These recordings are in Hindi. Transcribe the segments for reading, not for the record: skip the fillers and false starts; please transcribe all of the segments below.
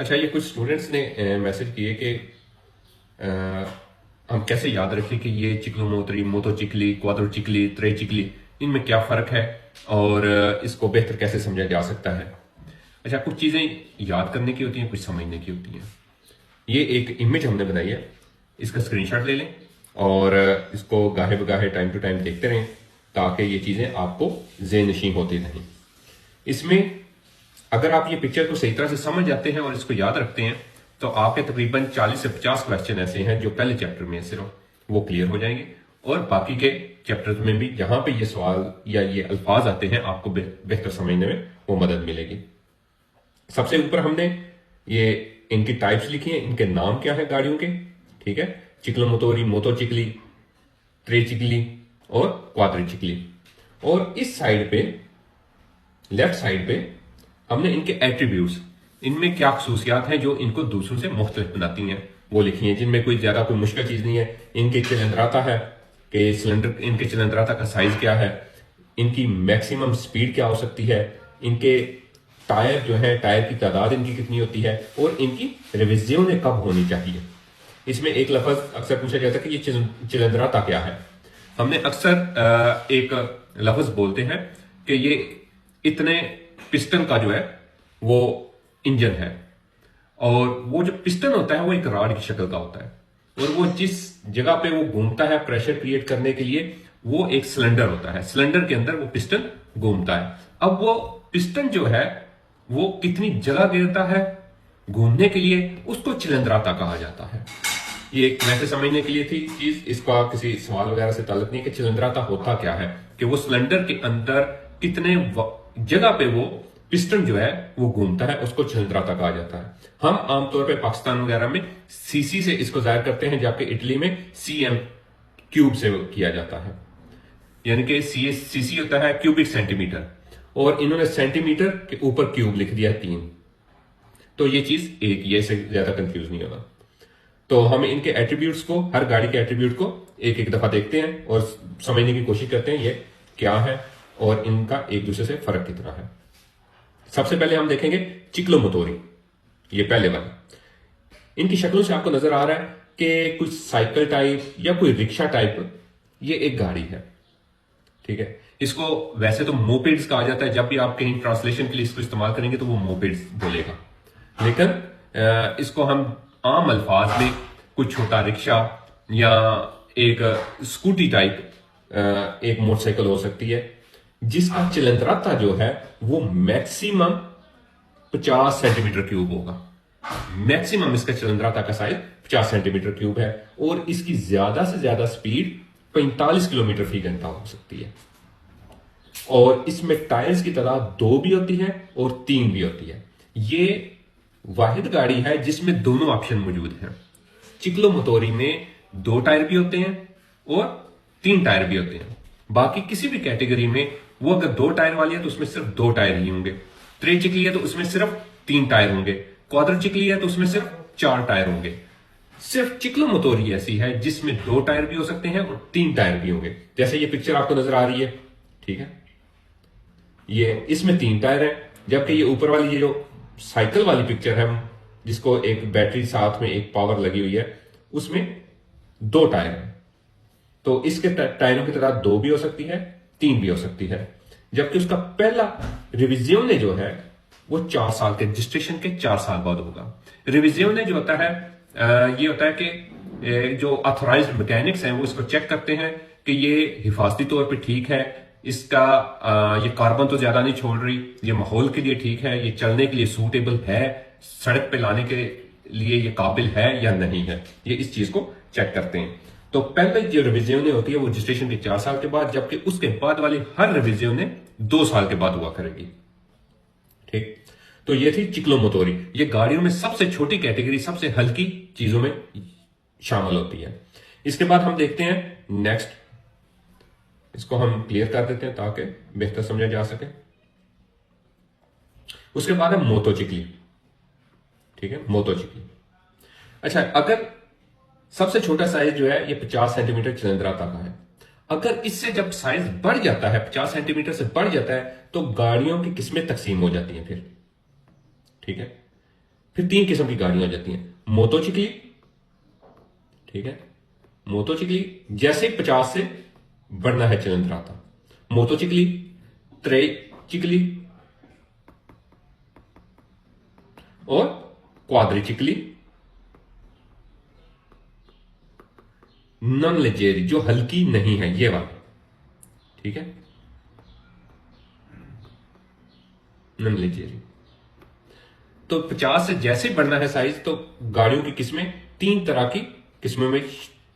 अच्छा, ये कुछ स्टूडेंट्स ने मैसेज किए कि हम कैसे याद रखें कि ये चिक्लोमोत्री, मोतोचिकली, क्वाड्रोचिकली, त्रेचिकली, इनमें क्या फर्क है और इसको बेहतर कैसे समझा जा सकता है। अच्छा, कुछ चीजें याद करने की होती हैं, कुछ समझने की होती हैं। ये एक इमेज हमने बनाई है, इसका स्क्रीनशॉट ले लें और इसको गाहे बगाहे टाइम टू टाइम देखते रहें ताकि ये चीजें आपको ज़हन नशीं होती रहें। इसमें अगर आप ये पिक्चर को सही तरह से समझ जाते हैं और इसको याद रखते हैं तो आपके तकरीबन 40 से 50 क्वेश्चन ऐसे हैं जो पहले चैप्टर में सिर्फ वो क्लियर हो जाएंगे और बाकी के चैप्टर्स में भी जहां पे ये सवाल या ये अल्फाज आते हैं आपको बेहतर समझने में वो मदद मिलेगी। सबसे ऊपर हमने ये इनकी टाइप्स लिखी हैं, इनके नाम क्या है गाड़ियों के, ठीक है। चिक्लोमोटोरी, मोतोचिकली, त्रेचिकली और क्वाड्रिचिकली। और इस साइड पे, लेफ्ट साइड पे, हमने इनके एट्रीब्यूट्स, इनमें क्या खसूसियात हैं जो इनको दूसरों से मुख्तलिफ बनाती हैं वो लिखी हैं, जिनमें कोई ज्यादा कोई मुश्किल चीज नहीं है। इनकी चिलंदराता है कि सिलेंडर, इनके चिलंदराता का साइज क्या है, इनकी मैक्सिमम स्पीड क्या हो सकती है, इनके टायर जो है, टायर की तादाद इनकी कितनी होती है और इनकी रिविजन कब होनी चाहिए। इसमें एक लफ्ज अक्सर पूछा जाता है कि ये चिलंदराता क्या है। हमने अक्सर एक लफ्ज बोलते हैं कि ये इतने पिस्टन का जो है वो इंजन है, और वो जो पिस्टन होता है वो एक रॉड की शक्ल का होता है और वो जिस जगह पे वो घूमता है प्रेशर क्रिएट करने के लिए वो एक सिलेंडर होता है, सिलेंडर के अंदर वो पिस्टन घूमता है। अब वो पिस्टन जो है वो कितनी जगह गिरता है घूमने के लिए, उसको चिलंदराता कहा जाता है। ये एक वैसे समझने के लिए थी चीज, इसका किसी सवाल वगैरह से ताल्लुक नहीं कि चिलंदराता होता क्या है, कि वो सिलेंडर के अंदर कितने जगह पे वो पिस्टन जो है वो घूमता है, उसको चिलंदराता कहा जाता है। हम आमतौर पे पाकिस्तान वगैरह में सीसी से इसको जाहिर करते हैं, जबकि इटली में सीएम क्यूब से किया जाता है, यानी कि सीसी होता है क्यूबिक सेंटीमीटर, और इन्होंने सेंटीमीटर के ऊपर क्यूब लिख दिया 3, तो ये चीज एक, ये से ज्यादा कंफ्यूज नहीं होगा। तो हम इनके एट्रीब्यूट्स को, हर गाड़ी के एट्रीब्यूट को एक एक दफा देखते हैं और समझने की कोशिश करते हैं ये क्या है और इनका एक दूसरे से फर्क कितना है। सबसे पहले हम देखेंगे चिक्लोमोटोरी, ये पहले वाला। इनकी शक्लों से आपको नजर आ रहा है कि कुछ साइकिल टाइप या कोई रिक्शा टाइप ये एक गाड़ी है, ठीक है। इसको वैसे तो मोपेड्स कहा जाता है, जब भी आप कहीं ट्रांसलेशन के लिए इसको इस्तेमाल करेंगे तो वो मोपेड्स बोलेगा, लेकिन इसको हम आम अल्फाज में कुछ छोटा रिक्शा या एक स्कूटी टाइप एक मोटरसाइकिल हो सकती है जिसका चिलंदराता जो है वो मैक्सिमम 50 सेंटीमीटर क्यूब होगा। मैक्सिमम इसका चिलंदराता का साइज 50 सेंटीमीटर क्यूब है और इसकी ज्यादा से ज्यादा स्पीड 45 किलोमीटर फी घंटा हो सकती है। और इसमें टायर्स की तादाद 2 भी होती है और 3 भी होती है। ये वाहिद गाड़ी है जिसमें दोनों ऑप्शन मौजूद हैं। चिक्लोमोटोरी में 2 टायर भी होते हैं और 3 टायर भी होते हैं। बाकी किसी भी कैटेगरी में वो अगर 2 टायर वाली है तो उसमें सिर्फ 2 टायर ही होंगे, त्रिचिकली है तो उसमें सिर्फ 3 टायर होंगे, क्वाड्रिचिकली है तो उसमें सिर्फ 4 टायर होंगे। सिर्फ चिक्लोमोटोरी ऐसी है जिसमें 2 टायर भी हो सकते हैं और 3 टायर भी होंगे, जैसे ये पिक्चर आपको नजर आ रही है, ठीक है। ये इसमें 3 टायर है, जबकि ये ऊपर वाली ये जो साइकिल वाली पिक्चर है जिसको एक बैटरी साथ में एक पावर लगी हुई है, उसमें 2 टायर है। तो इसके टायरों की तादाद 2 भी हो सकती है, 3 भी हो सकती है। जबकि उसका पहला रिविजन जो है वो 4 साल के रजिस्ट्रेशन के 4 साल बाद होगा। रिविजन जो होता है ये होता है कि जो ऑथोराइज्ड मैकेनिक्स हैं वो इसको चेक करते हैं कि ये हिफाजती तौर पे ठीक है, इसका ये कार्बन तो ज्यादा नहीं छोड़ रही, ये माहौल के लिए ठीक है, ये चलने के लिए सूटेबल है, सड़क पे लाने के लिए ये काबिल है या नहीं है, ये इस चीज को चेक करते हैं। तो पहले जो रिविजन होती है वो रजिस्ट्रेशन के 4 साल के बाद, जबकि उसके बाद वाली हर रिविजन 2 साल के बाद हुआ करेगी, ठीक। तो ये थी चिक्लोमोटोरी। ये गाड़ियों में सबसे छोटी कैटेगरी, सबसे हल्की चीजों में शामिल होती है। इसके बाद हम देखते हैं नेक्स्ट, इसको हम क्लियर कर देते हैं ताकि बेहतर समझा जा सके। उसके बाद है मोतोचिकली, ठीक है, मोतोचिकली। अच्छा, अगर सबसे छोटा साइज जो है ये 50 सेंटीमीटर चिलंदराता का है, अगर इससे जब साइज बढ़ जाता है, 50 सेंटीमीटर से बढ़ जाता है, तो गाड़ियों की किस्में तकसीम हो जाती हैं फिर, ठीक है। फिर तीन किस्म की गाड़ियां आ जाती हैं। मोटोचिकली, ठीक है, मोटोचिकली जैसे 50 से बढ़ना है चिलंद्राता, मोटोचिकली, त्रेचिकली और क्वाड्रिचिकली, नॉन लेजेरी जो हल्की नहीं है ये वाली, ठीक है, नॉन लेजेरी। तो 50 से जैसे बढ़ना है साइज तो गाड़ियों की किस्में तीन तरह की किस्मों में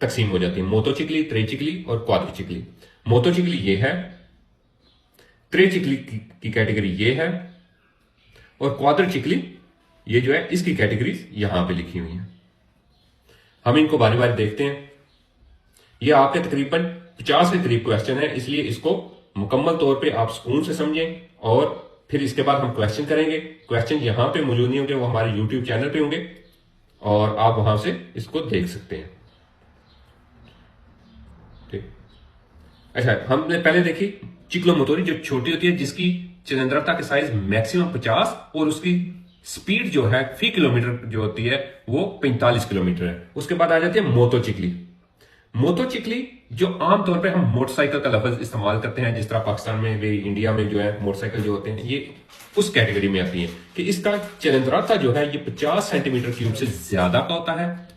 तकसीम हो जाती है, मोटोचिकली, त्रेचिकली और क्वाड्रिचिकली। मोटोचिकली ये है, त्रेचिकली की कैटेगरी ये है और क्वाड्रिचिकली ये जो है इसकी कैटेगरीज यहां पे लिखी हुई हैं। हम इनको बारी बारी देखते हैं। ये आपके तकरीबन 50 के करीब क्वेश्चन है, इसलिए इसको मुकम्मल तौर पे आप सुकून से समझें और फिर इसके बाद हम क्वेश्चन करेंगे। क्वेश्चन यहां पे मौजूद नहीं होंगे, वो हमारे यूट्यूब चैनल पे होंगे और आप वहां से इसको देख सकते हैं। ठीक, अच्छा, हमने पहले देखी चिक्लोमोटोरी जो छोटी होती है, जिसकी चिलंद्रता के साइज मैक्सिमम 50 और उसकी स्पीड जो है फी किलोमीटर जो होती है वो 45 किलोमीटर है। उसके बाद आ जाती है मोटोचिकली। मोटोचिकली जो आमतौर पे हम मोटरसाइकिल का लफ्ज इस्तेमाल करते हैं, जिस तरह पाकिस्तान में भी, इंडिया में जो है मोटरसाइकिल जो होते हैं ये उस कैटेगरी में आती है कि इसका चिलंद्राता जो है ये 50 सेंटीमीटर क्यूब से ज्यादा का होता है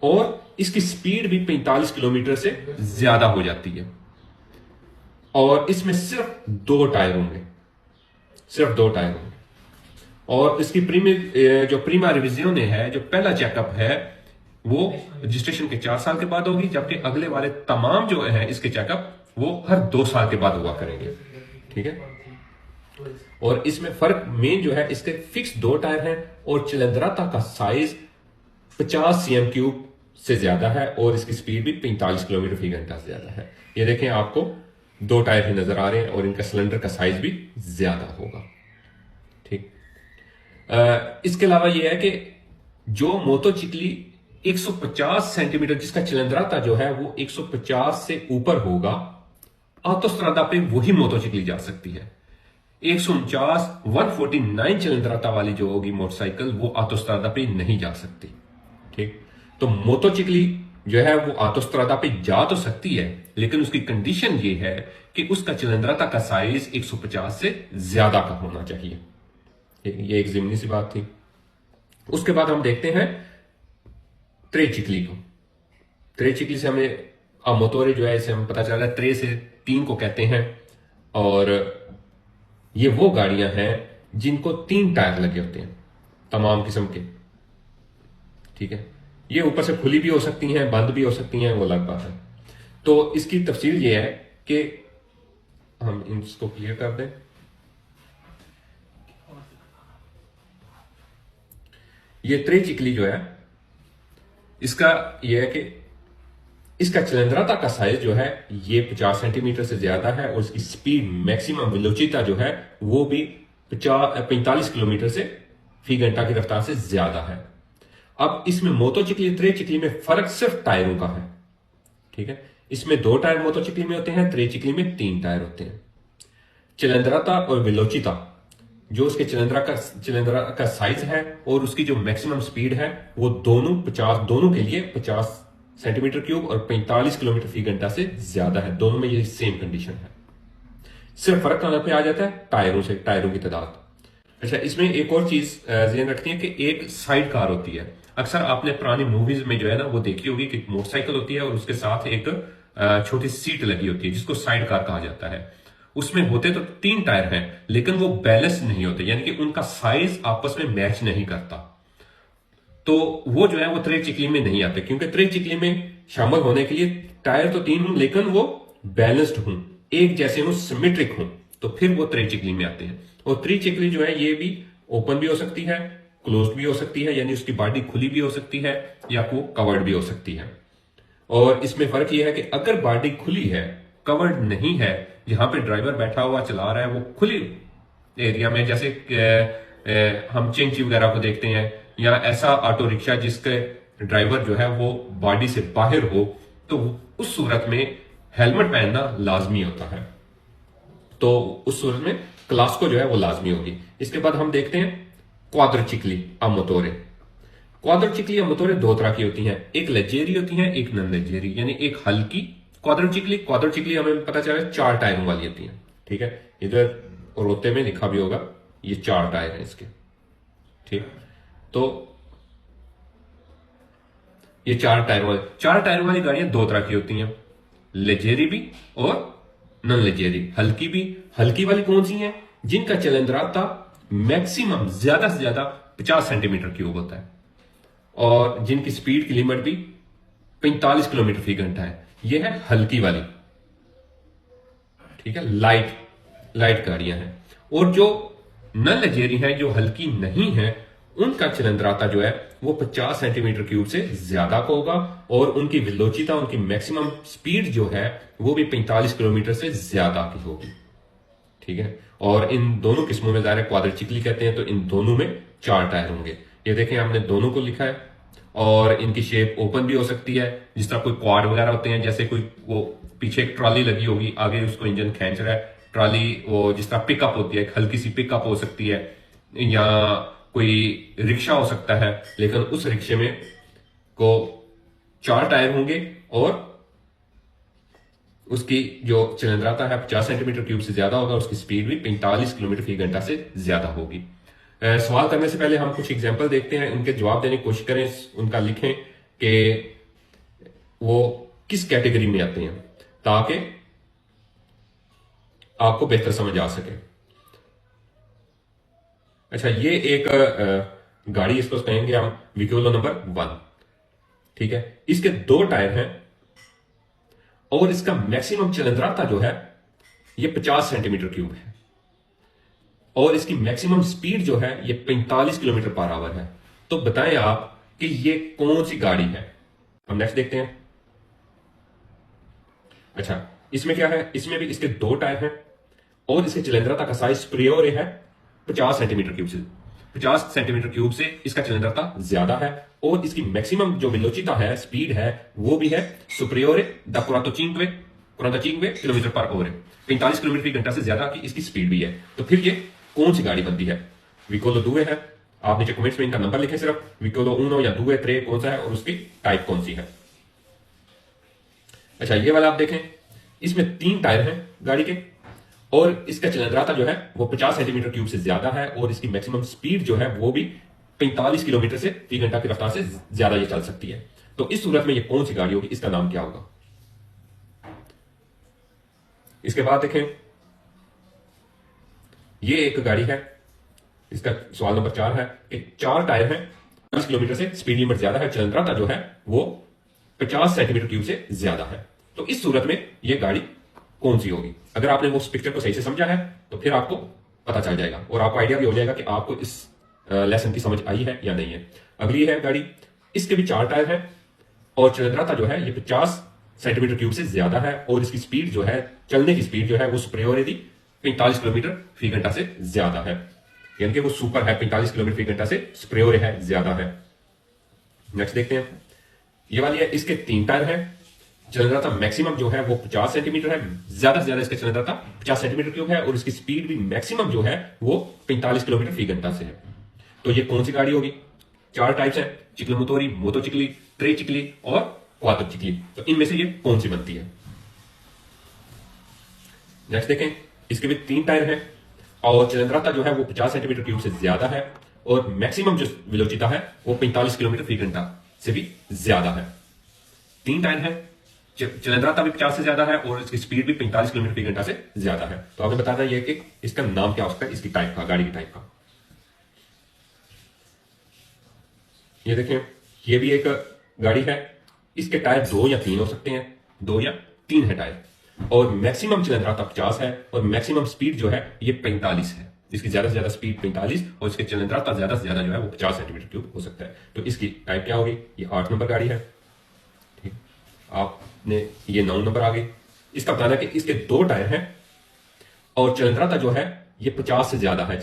और इसकी स्पीड भी 45 किलोमीटर से ज्यादा हो जाती है और इसमें सिर्फ 2 टायर होंगे, सिर्फ 2 टायर होंगे। और इसकी जो प्रीमा रिविजन है, जो पहला चेकअप है वो रजिस्ट्रेशन के 4 साल के बाद होगी, जबकि अगले वाले तमाम जो है इसके चेकअप वो हर 2 साल के बाद हुआ करेंगे, ठीक है। और इसमें फर्क मेन जो है, इसके फिक्स 2 टायर हैं और चिलंद्राता का साइज 50 cm क्यूब से ज्यादा है और इसकी स्पीड भी 45 किलोमीटर फी घंटा से ज्यादा है। ये देखें, आपको 2 टायर ही नजर आ रहे हैं और इनका सिलेंडर का साइज भी ज्यादा होगा, ठीक। इसके अलावा यह है कि जो मोटोचिकली 150 सेंटीमीटर जिसका चिलंद्राता जो है वो 150 से ऊपर होगा, ऑटोस्ट्रादा पे वही मोटोचिकली जा सकती है। 149 चिलंद्राता वाली जो होगी मोटरसाइकिल वो ऑटोस्ट्रादा पे नहीं जा सकती, ठीक। तो मोटोचिकली जो है वो ऑटोस्ट्रादा पे जा तो सकती है, लेकिन उसकी कंडीशन ये है कि उसका चिलंद्राता का साइज 150 से ज्यादा का होना चाहिए। ये एक ज़मीनी सी बात थी। उसके बाद हम देखते हैं त्रेचिकली को। त्रेचिकली से हमें मोटोरे जो है, इसे हम पता चल रहा है त्रे से 3 को कहते हैं और ये वो गाड़ियां हैं जिनको 3 टायर लगे होते हैं तमाम किस्म के, ठीक है। ये ऊपर से खुली भी हो सकती हैं, बंद भी हो सकती हैं, वो अलग बात है। तो इसकी तफसील ये है कि हम इसको क्लियर कर दें। ये त्रेचिकली जो है इसका यह है कि इसका चिलंद्राता का साइज जो है ये 50 सेंटीमीटर से ज्यादा है और इसकी स्पीड मैक्सिमम वेलोसिटी जो है वो भी 45 किलोमीटर से फी घंटा की रफ्तार से ज्यादा है। अब इसमें मोटोचिकली त्रेचिकली में फर्क सिर्फ टायरों का है, ठीक है। इसमें 2 टायर मोटोचिकली में होते हैं, त्रेचिकली में 3 टायर होते हैं। चिलंद्राता और वेलोचिता जो उसके चिलंद्रा का साइज है और उसकी जो मैक्सिमम स्पीड है वो दोनों के लिए 50 सेंटीमीटर क्यूब और 45 किलोमीटर फी घंटा से ज्यादा है। दोनों में ये सेम कंडीशन है। सिर्फ फर्क कहां पे आ जाता है? टायरों की तादाद। अच्छा, इसमें एक और चीज ध्यान रखनी है कि एक साइड कार होती है। अक्सर आपने पुरानी मूवीज में जो है ना वो देखी होगी कि मोटरसाइकिल होती है और उसके साथ एक छोटी सीट लगी होती है जिसको साइड कार कहा जाता है। उसमें होते तो 3 टायर हैं लेकिन वो बैलेंस नहीं होते, यानी कि उनका साइज आपस में मैच नहीं करता। तो वो जो है वो त्रिचिकली में नहीं आते, क्योंकि त्रिचिकली में शामिल होने के लिए टायर तो 3 हों लेकिन वो बैलेंस्ड हों, एक जैसे हों, सिमेट्रिक हों, तो फिर वो त्रिचिकली में आते हैं। और त्रिचिकली जो है ये भी ओपन भी हो सकती है, क्लोज्ड भी हो सकती है, यानी उसकी बॉडी खुली भी हो सकती है या वो कवर्ड भी हो सकती है। और इसमें फर्क यह है कि अगर बॉडी खुली है, कवर्ड नहीं है, जहां पे ड्राइवर बैठा हुआ चला रहा है वो खुली एरिया में, जैसे हम चिंची वगैरह को देखते हैं, या ऐसा ऑटो रिक्शा जिसके ड्राइवर जो है वो बॉडी से बाहर हो, तो उस सूरत में हेलमेट पहनना लाजमी होता है। तो उस सूरत में क्लास्को जो है वो लाजमी होगी। इसके बाद हम देखते हैं क्वाड्रिचिक्ली a मोटोरे। क्वाड्रिचिक्ली a मोटोरे दो तरह की होती हैं, एक लेजेरी होती है, एक नॉन लेजेरी, यानी एक हल्की क्वाड्रिचिक्ली हमें पता चला 4 टायरों वाली होती है। ठीक है, इधर रोते में लिखा भी होगा, ये 4 टायर है इसके। ठीक, तो ये 4 टायरों वाली गाड़ियां दो तरह की होती हैं, लेजेरी भी और नॉन लेजेरी, हल्की भी। हल्की वाली कौन सी है? जिनका चलंतराता मैक्सिमम ज्यादा से ज्यादा 50 सेंटीमीटर क्यूब होता है और जिनकी स्पीड की लिमिट भी 45 किलोमीटर फी घंटा है। यह है हल्की वाली। ठीक है, लाइट गाड़ियां हैं। और जो नॉन लेजेरी है, जो हल्की नहीं है, उनका चलंतराता जो है वो 50 सेंटीमीटर क्यूब से ज्यादा का होगा और उनकी विलोचिता, उनकी मैक्सिमम स्पीड जो है वो भी 45 किलोमीटर से ज्यादा की होगी। ठीक है, और इन दोनों किस्मों में ज़ाहिर है क्वाड्रिचिक्ली कहते हैं, तो इन दोनों में 4 टायर होंगे। ये देखें, हमने दोनों को लिखा है और इनकी शेप ओपन भी हो सकती है, जिस तरह कोई क्वाड वगैरह होते हैं, जैसे कोई वो पीछे एक ट्रॉली लगी होगी, आगे उसको इंजन खींच रहा है, ट्रॉली वो जिस तरह पिकअप होती है, एक हल्की सी पिकअप हो सकती है, या कोई रिक्शा हो सकता है, लेकिन उस रिक्शे में को 4 टायर होंगे और उसकी जो चलंतराता है 50 सेंटीमीटर क्यूब से ज्यादा होगा, उसकी स्पीड भी 45 किलोमीटर फी घंटा से ज्यादा होगी। सवाल करने से पहले हम कुछ एग्जांपल देखते हैं, उनके जवाब देने की कोशिश करें, उनका लिखें कि वो किस कैटेगरी में आते हैं, ताकि आपको बेहतर समझ आ सके। अच्छा, ये एक गाड़ी, इसको कहेंगे हम विक्योलो नंबर 1। ठीक है, इसके 2 टायर हैं और इसका मैक्सिमम चलंतराता जो है ये 50 सेंटीमीटर क्यूब है और इसकी मैक्सिमम स्पीड जो है ये 45 किलोमीटर पर आवर है। तो बताएं आप कि ये कौन सी गाड़ी है। हम नेक्स्ट देखते हैं। अच्छा, इसमें क्या है? इसमें भी इसके 2 टायर हैं और इसके चलंतराता का साइज सुपीरियर है 50 सेंटीमीटर क्यूब से। 50 सेंटीमीटर क्यूब से इसका चलंतराता ज्यादा है और इसकी मैक्सिमम जो वेलोचिता है, स्पीड है, वो भी है superior the 45 kilometre per hour, 45 kilometre फी घंटा से ज्यादा की इसकी स्पीड भी है। तो फिर ये कौन सी गाड़ी बनती है? विकोलो 2 है। आप नीचे कमेंट्स में इनका नंबर लिखें, सिर्फ विकोलो 1 या 2 3 कौन सा है और उसकी टाइप कौन सी है। अच्छा, ये वाला आप देखें, इसमें 3 टायर हैं गाड़ी के और इसका चलंतराता जो है वो 50 सेंटीमीटर क्यूब से ज्यादा है और इसकी मैक्सिमम स्पीड जो है वो भी 45 किलोमीटर से फी घंटा की रफ्तार से ज्यादा ये चल सकती है। तो इस सूरत में ये कौन सी गाड़ी होगी, इसका नाम क्या होगा? इसके बाद देखें, ये एक गाड़ी है, इसका सवाल नंबर 4 है कि 4 टायर हैं, 40 किलोमीटर से स्पीड लिमिट ज्यादा है, चलंतराता जो है वो 50 सेंटीमीटर क्यूब से ज्यादा है। तो इस सूरत में ये गाड़ी कौन सी होगी? अगर आपने वो पिक्चर को सही से समझा है तो फिर आपको पता चल जाएगा और आपको आइडिया भी हो जाएगा कि आपको इस लेसन की समझ आई है या नहीं है। अगली है गाड़ी, इसके भी 4 टायर है और चलंतराता जो है ये 50 सेंटीमीटर क्यूब से ज्यादा है और इसकी स्पीड जो है, चलने की स्पीड जो है वो सुपीरियर यदि 45 किलोमीटर फी घंटा से ज्यादा है, यानी कि वो सुपर है, 45 किलोमीटर फी घंटा से सुपीरियर है, ज्यादा है। नेक्स्ट देखते हैं, ये वाली है, इसके 3 टायर है, चलंतराता मैक्सिमम जो है वो 50 सेंटीमीटर है, ज्यादा से ज्यादा इसका चलंतराता 50 सेंटीमीटर क्यूब है और इसकी स्पीड भी मैक्सिमम जो है वो 45 किलोमीटर फी घंटा से है। तो ये कौन सी गाड़ी होगी? 4 टाइप्स है, चिक्लोमोटोरी, मोटोचिक्ली, ट्रेचिक्ली और क्वाड्रिचिक्ली। तो इनमें से ये कौन सी बनती है? नेक्स्ट देखें, इसके भी 3 टायर हैं और चलंतराता जो है वो 50 सेंटीमीटर क्यूब से ज्यादा है और मैक्सिमम जो वेलोचिता है वो 45 किलोमीटर फी घंटा से भी ज्यादा है। 3 टायर है, चलंतराता भी 50 से ज्यादा है और इसकी स्पीड भी 45 किलोमीटर फी घंटा से ज्यादा है। तो आपने बताना यह कि इसका नाम क्या हो सकता है, इसकी टाइप का, गाड़ी की टाइप का। ये देखें, ये भी एक गाड़ी है, इसके टायर 2 या 3 हो सकते हैं, 2 या 3 है टायर और मैक्सिमम चलंतराता 50 है और मैक्सिमम स्पीड जो है ये 45 है। इसकी ज्यादा से ज्यादा स्पीड 45 और इसके चलंतराता ज्यादा से ज्यादा जो है वो 50 सेंटीमीटर क्यूब हो सकता है। तो इसकी टाइप क्या होगी? ये 8 नंबर गाड़ी है। ठीक, आपने ये 9 नंबर आ गई। इसका बताना कि इसके 2 टायर हैं और चलंतराता जो है ये 50 से ज्यादा है।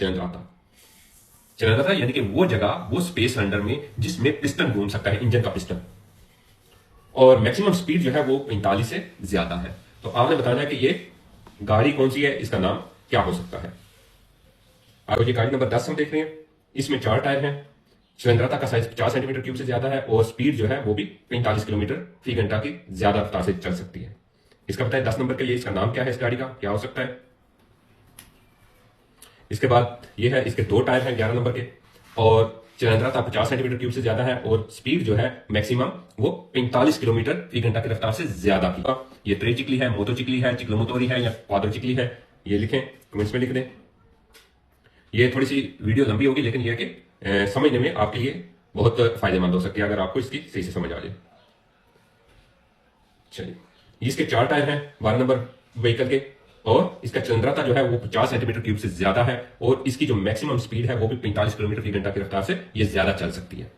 चलंतराता यानी कि वो जगह, वो स्पेस सिलेंडर में जिसमें पिस्टन घूम सकता है, इंजन का पिस्टन, और मैक्सिमम स्पीड जो है वो 45 से ज्यादा है। तो आपने बताना है कि ये गाड़ी कौन सी है, इसका नाम क्या हो सकता है। आगे ये गाड़ी नंबर 10 हम देख रहे हैं। इसमें 4 टायर हैं, चिलंद्रता का साइज 50 सेंटीमीटर क्यूब से ज्यादा है और स्पीड जो है वो भी 45 किलोमीटर फी घंटा की ज्यादा रफ्तार से चल सकती है। इसका बताएं 10 नंबर के लिए इसका नाम क्या है, इस गाड़ी का क्या हो सकता है। इसके बाद ये है, इसके 2 टायर हैं 11 नंबर के और चिलंद्रता 50 सेंटीमीटर क्यूब से ज्यादा है और स्पीड जो है मैक्सिमम वो 45 किलोमीटर फी घंटा की रफ्तार से ज्यादा की। ये ट्रे है, मोटो चिकली है, चिक्लोमोटोरी है या क्वाड्रो चिकली है, ये लिखें, कमेंट्स में लिख दें। ये थोड़ी सी वीडियो लंबी होगी लेकिन यह कि समझने में आपके लिए बहुत फायदेमंद हो सकती है अगर आपको इसकी सही से समझ आ जाए। चलिए, इसके 4 टायर हैं 12 नंबर व्हीकल के और इसका चिलंद्रता जो है वो 50 सेंटीमीटर क्यूब से ज्यादा है और इसकी जो मैक्सिमम स्पीड है वो भी 45 किलोमीटर फी घंटा की रफ्तार से ये ज्यादा चल सकती है।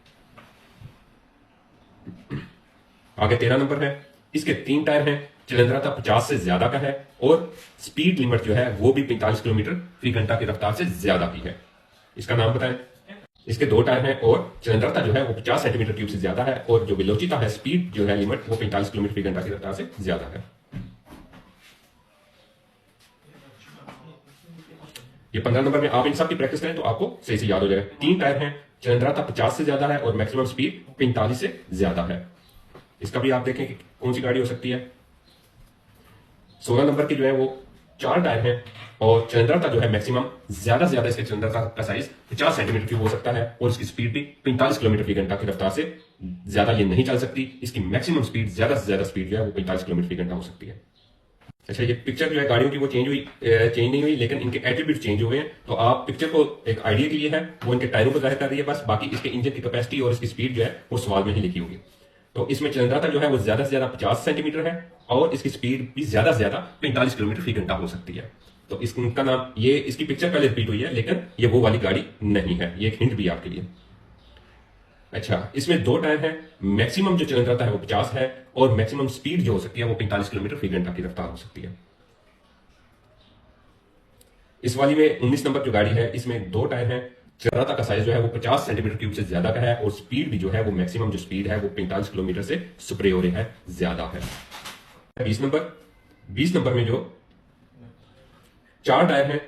आगे 13 नंबर है, इसके 3 टायर हैं, चिलंद्रता 50 से ज्यादा का है और स्पीड लिमिट जो है वो भी 45 किलोमीटर फी घंटा की रफ्तार से ज्यादा की है। इसका नाम बताएं। इसके 2 टायर हैं और चिलंद्रता जो है वो 50 सेंटीमीटर क्यूब से ज्यादा है और जो वेलोसिटी है, स्पीड जो है लिमिट, वो 45 किलोमीटर फी घंटा की रफ्तार से ज्यादा है। ये 15 नंबर में आप इन सब की प्रैक्टिस करें तो आपको सही से याद हो जाएगा। 3 टायर हैं, चिलंद्रता 50 से ज्यादा है और मैक्सिमम स्पीड 45 से ज्यादा है। इसका भी आप देखें कि कौन सी गाड़ी हो सकती है। 16 नंबर की जो है वो 4 टायर हैं और चिलंद्रता जो है मैक्सिमम ज्यादा से ज्यादा इसके चिलंद्रता का साइज 50 सेंटीमीटर क्यूब हो सकता है और इसकी स्पीड भी 45 किलोमीटर फी घंटा की रफ्तार से ज्यादा ये नहीं चल सकती। इसकी मैक्सिमम स्पीड, ज्यादा से ज्यादा स्पीड जो है वो 45 किलोमीटर फी घंटा हो सकती है। अच्छा, ये पिक्चर जो है गाड़ियों की वो चेंज नहीं हुई लेकिन इनके एट्रीब्यूट चेंज हो गए हैं। तो आप पिक्चर को एक आइडिया के लिए है, वो इनके टायरों को जाहिर कर रही है बस, बाकी इसके इंजन की कैपेसिटी और इसकी स्पीड जो है वो सवाल में ही लिखी होगी। तो इसमें चिलंद्रता जो है वो ज्यादा से ज्यादा 50 सेंटीमीटर है और इसकी स्पीड भी ज्यादा से ज्यादा 45 किलोमीटर फी घंटा हो सकती है। तो इसका नाम, ये इसकी पिक्चर पहले रिपीट हुई है लेकिन ये वो वाली गाड़ी नहीं है। ये एक हिंट भी आपके लिए। अच्छा, इसमें 2 टायर है, मैक्सिमम जो चिलंद्रता है वो 50 है और मैक्सिमम स्पीड जो हो सकती है वो 45 किलोमीटर फी घंटा की रफ्तार हो सकती है। इस वाली में 19 नंबर जो गाड़ी है इसमें 2 टायर हैं, चिलंद्रता का साइज जो है वो 50 सेंटीमीटर क्यूब से ज्यादा का है और स्पीड भी जो है वो मैक्सिमम जो स्पीड है वो 45 किलोमीटर से सुपरियोर है, ज्यादा है। 20 नंबर में जो 4 टायर हैं,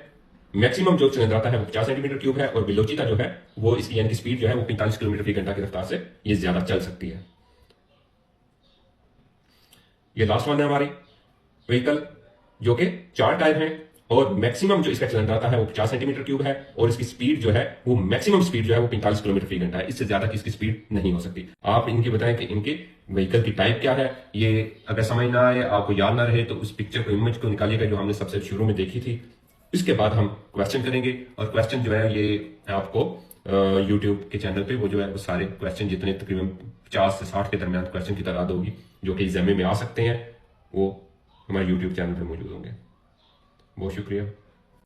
मैक्सिमम जो चिलंद्रता है वो 50 सेंटीमीटर क्यूब है और वेलोसिटी जो है वो इसकी यानी कि स्पीड जो है वो 45 किलोमीटर फी घंटा की रफ्तार से ये ज्यादा चल सकती है। ये लास्ट वन है हमारी व्हीकल, जो कि 4 टायर हैं और मैक्सिमम जो इसका चिलंद्रता है वो 50 सेंटीमीटर क्यूब है और इसकी स्पीड जो है वो मैक्सिमम स्पीड जो है वो 45 किलोमीटर फी घंटा है। इससे ज्यादा की इसकी स्पीड नहीं हो सकती। आप इनकी बताएं कि इनके व्हीकल की टाइप क्या है। ये अगर समझ ना आए, आपको याद ना रहे, तो उस पिक्चर को, इमेज को निकालिएगा जो हमने सबसे शुरू में देखी थी। इसके बाद हम क्वेश्चन करेंगे और क्वेश्चन जो है ये आपको यूट्यूब के चैनल पे वो जो है वो सारे क्वेश्चन, जितने तकरीबन 50 से 60 के दरमियान क्वेश्चन की तादाद होगी जो कि एग्जाम में आ सकते हैं, वो हमारे यूट्यूब चैनल पे मौजूद होंगे। बहुत शुक्रिया।